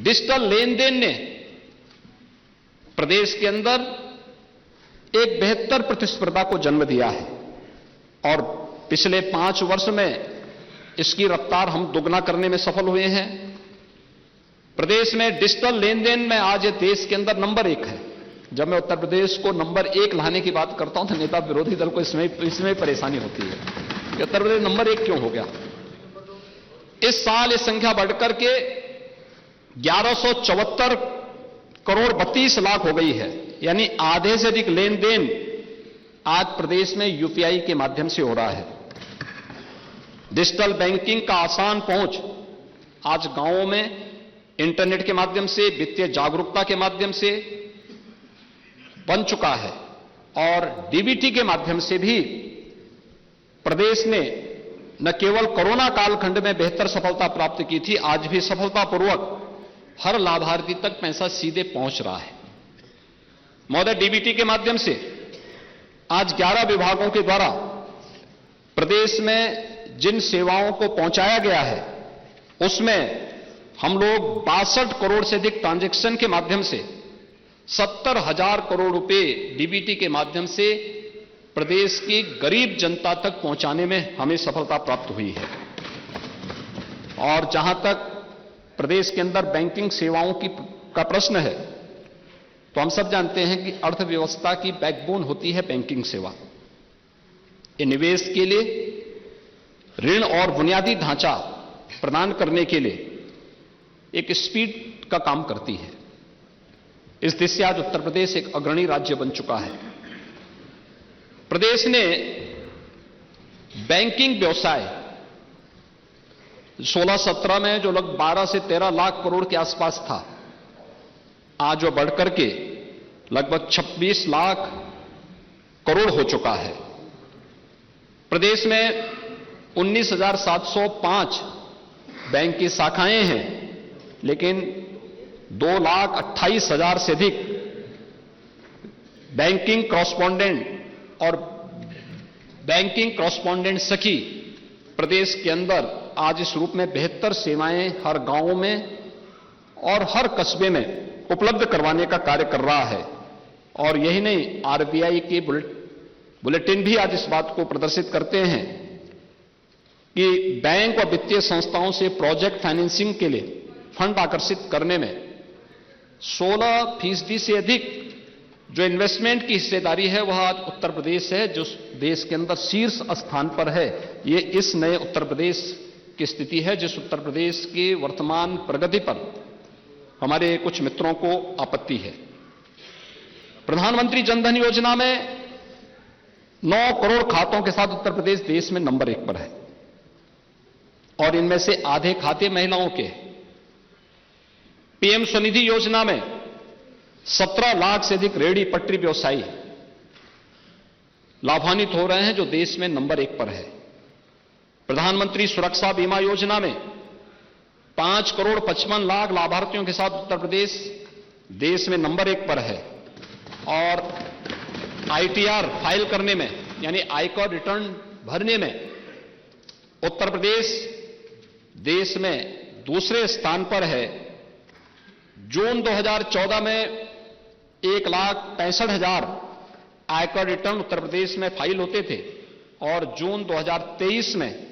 Digital लेन then ने प्रदेश के अंदर एक बेहतर प्रतिस्पर्धा को जन्म दिया है और पिछले 5 वर्ष में इसकी रफ्तार हम दुगना करने में सफल हुए हैं। प्रदेश में डिजिटल लेन देन में आज ये देश के अंदर नंबर 1 है। जब मैं उत्तर प्रदेश को नंबर 1 लाने की बात करता हूं तो नेता विरोधी दल को इसमें परेशानी होती है कि उत्तर प्रदेश नंबर 1 क्यों हो गया। इस साल ये संख्या बढ़कर के 1174 करोड़ 32 लाख हो गई है, यानी आधे से अधिक लेन देन आज प्रदेश में यूपीआई के माध्यम से हो रहा है। डिजिटल बैंकिंग का आसान पहुंच आज गांवों में इंटरनेट के माध्यम से, वित्तीय जागरूकता के माध्यम से बन चुका है और डीबीटी के माध्यम से भी प्रदेश ने न केवल कोरोना कालखंड में बेहतर सफलता प्राप्त की थी, आज भी सफलतापूर्वक हर लाभार्थी तक पैसा सीधे पहुंच रहा है। महोदय, डीबीटी के माध्यम से आज 11 विभागों के द्वारा प्रदेश में जिन सेवाओं को पहुंचाया गया है उसमें हम लोग 62 करोड़ से अधिक ट्रांजैक्शन के माध्यम से 70,000 करोड़ रुपए डीबीटी के माध्यम से प्रदेश की गरीब जनता तक पहुंचाने में हमें सफलता प्राप्त हुई है। और जहां तक प्रदेश के अंदर बैंकिंग सेवाओं का प्रश्न है तो हम सब जानते हैं कि अर्थव्यवस्था की बैकबोन होती है बैंकिंग सेवा। ये निवेश के लिए ऋण और बुनियादी ढांचा प्रदान करने के लिए एक स्पीड का काम करती है। इस दिशा से आज उत्तर प्रदेश एक अग्रणी राज्य बन चुका है। प्रदेश ने बैंकिंग व्यवसाय 16-17 में जो लगभग 12 से 13 लाख करोड़ के आसपास था, आज वो बढ़कर के लगभग 26 लाख करोड़ हो चुका है। प्रदेश में 19,705 बैंक की शाखाएं हैं, लेकिन 2,28,000 से अधिक बैंकिंग कॉरस्पॉन्डेंट और बैंकिंग कॉरस्पॉन्डेंट सखी प्रदेश के अंदर आज इस रूप में बेहतर सेवाएं हर गांव में और हर कस्बे में उपलब्ध करवाने का कार्य कर रहा है। और यही नहीं, आरबीआई के बुलेटिन भी आज इस बात को प्रदर्शित करते हैं कि बैंक और वित्तीय संस्थाओं से प्रोजेक्ट फाइनेंसिंग के लिए फंड आकर्षित करने में 16% से अधिक जो इन्वेस्टमेंट की हिस्सेदारी है वह आज उत्तर प्रदेश है, जो देश के अंदर शीर्ष स्थान पर है। ये इस नए उत्तर प्रदेश की स्थिति है, जिस उत्तर प्रदेश की वर्तमान प्रगति पर हमारे कुछ मित्रों को आपत्ति है। प्रधानमंत्री जनधन योजना में 9 करोड़ खातों के साथ उत्तर प्रदेश देश में नंबर 1 पर है और इनमें से आधे खाते महिलाओं के। पीएम स्वनिधि योजना में 17 लाख से अधिक रेहड़ी पटरी व्यवसायी लाभान्वित हो रहे हैं, जो देश में नंबर 1 पर है। प्रधानमंत्री सुरक्षा बीमा योजना में 5 करोड़ 55 लाख लाभार्थियों के साथ उत्तर प्रदेश देश में नंबर 1 पर है। और आईटीआर फाइल करने में, यानी आयकर रिटर्न भरने में उत्तर प्रदेश देश में दूसरे स्थान पर है। जून 2014 में 1,65,000 आयकर रिटर्न उत्तर प्रदेश में फाइल होते थे और जून 2023 में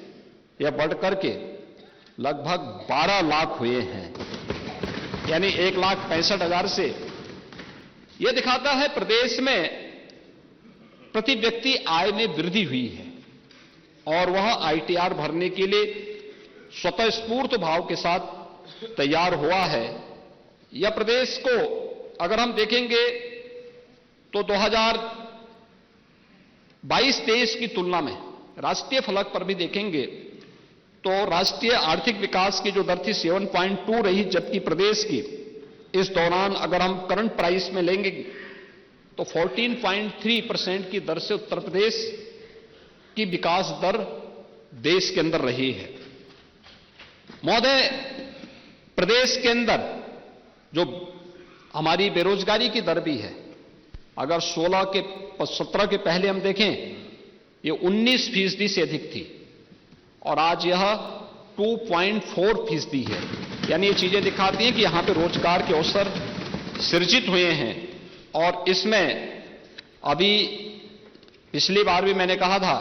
यह बढ़कर के लगभग 12 लाख हुए हैं, यानी 1,65,000 से। यह दिखाता है प्रदेश में प्रति व्यक्ति आय में वृद्धि हुई है और वह आईटीआर भरने के लिए स्वतःस्फूर्त भाव के साथ तैयार हुआ है। यह प्रदेश को अगर हम देखेंगे तो 2022-23 की तुलना में राष्ट्रीय फलक पर भी देखेंगे तो राष्ट्रीय आर्थिक विकास की जो दर थी 7.2 रही, जबकि प्रदेश की इस दौरान अगर हम करंट प्राइस में लेंगे तो 14.3% की दर से उत्तर प्रदेश की विकास दर देश के अंदर रही है। महोदय, प्रदेश के अंदर जो हमारी बेरोजगारी की दर भी है, अगर 17 के पहले हम देखें ये 19% से अधिक थी और आज यह 2.4% है। यानी ये चीजें दिखाती हैं कि यहां पे रोजगार के अवसर सृजित हुए हैं। और इसमें अभी पिछली बार भी मैंने कहा था,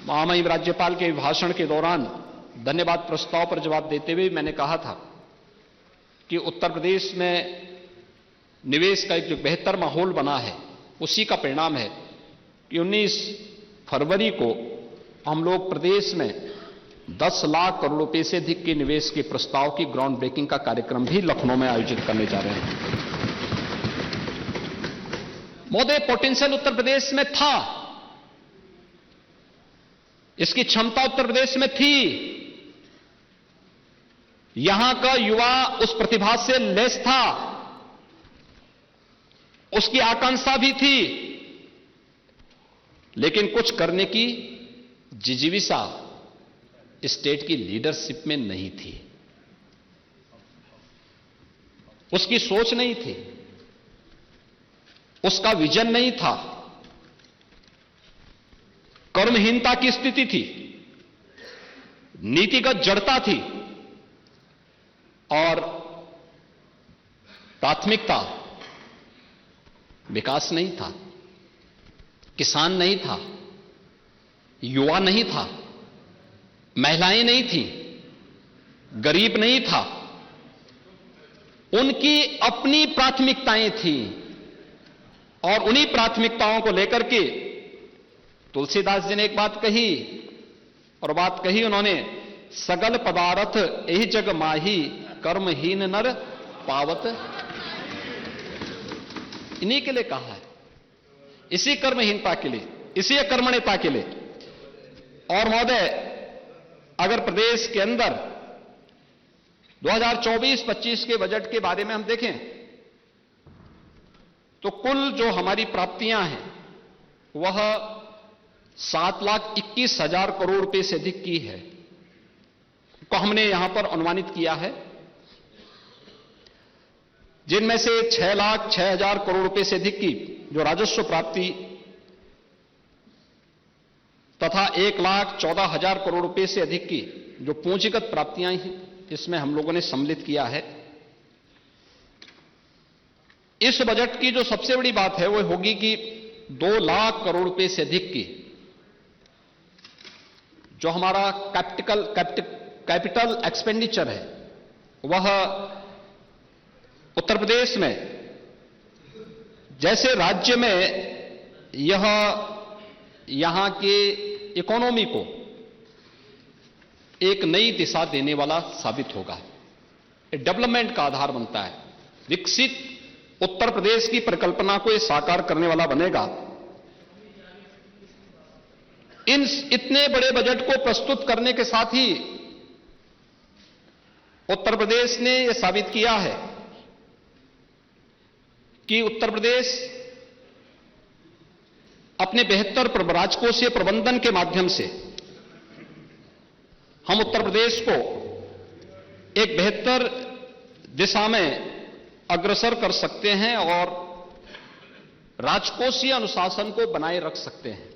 महामहिम राज्यपाल के भाषण के दौरान धन्यवाद प्रस्ताव पर जवाब देते हुए मैंने कहा था कि उत्तर प्रदेश में निवेश का एक जो बेहतर माहौल बना है, उसी का परिणाम है कि 19 फरवरी को हम लोग प्रदेश में 10 लाख करोड़ रुपए से अधिक के निवेश के प्रस्ताव की ग्राउंड ब्रेकिंग का कार्यक्रम भी लखनऊ में आयोजित करने जा रहे हैं। महोदय, पोटेंशियल उत्तर प्रदेश में था, इसकी क्षमता उत्तर प्रदेश में थी, यहां का युवा उस प्रतिभा से लैस था, उसकी आकांक्षा भी थी, लेकिन कुछ करने की जिजीविषा स्टेट की लीडरशिप में नहीं थी, उसकी सोच नहीं थी, उसका विजन नहीं था, कर्महीनता की स्थिति थी, नीतिगत जड़ता थी और प्राथमिकता विकास नहीं था, किसान नहीं था, युवा नहीं था, महिलाएं नहीं थी, गरीब नहीं था, उनकी अपनी प्राथमिकताएं थीं और उन्हीं प्राथमिकताओं को लेकर के तुलसीदास जी ने एक बात कही, और बात कही उन्होंने, सगल पदार्थ यही जग माही कर्महीन नर पावत। इन्हीं के लिए कहा है, इसी कर्महीनता के लिए, इसी अकर्मण्यता के लिए। और महोदय, अगर प्रदेश के अंदर 2024-25 के बजट के बारे में हम देखें तो कुल जो हमारी प्राप्तियां हैं वह 7,21,000 करोड़ रुपए से अधिक की है, को हमने यहां पर अनुमानित किया है, जिनमें से 6,06,000 करोड़ रुपए से अधिक की जो राजस्व प्राप्ति तथा 1,14,000 करोड़ रुपए से अधिक की जो पूंजीगत प्राप्तियां हैं, इसमें हम लोगों ने सम्मिलित किया है। इस बजट की जो सबसे बड़ी बात है वो होगी कि 2 लाख करोड़ रुपए से अधिक की जो हमारा कैपिटल एक्सपेंडिचर है वह उत्तर प्रदेश में, जैसे राज्य में यह यहां के इकोनॉमी को एक नई दिशा देने वाला साबित होगा, डेवलपमेंट का आधार बनता है, विकसित उत्तर प्रदेश की परिकल्पना को यह साकार करने वाला बनेगा। इन इतने बड़े बजट को प्रस्तुत करने के साथ ही उत्तर प्रदेश ने यह साबित किया है कि उत्तर प्रदेश अपने बेहतर राजकोषीय प्रबंधन के माध्यम से हम उत्तर प्रदेश को एक बेहतर दिशा में अग्रसर कर सकते हैं और राजकोषीय अनुशासन को बनाए रख सकते हैं।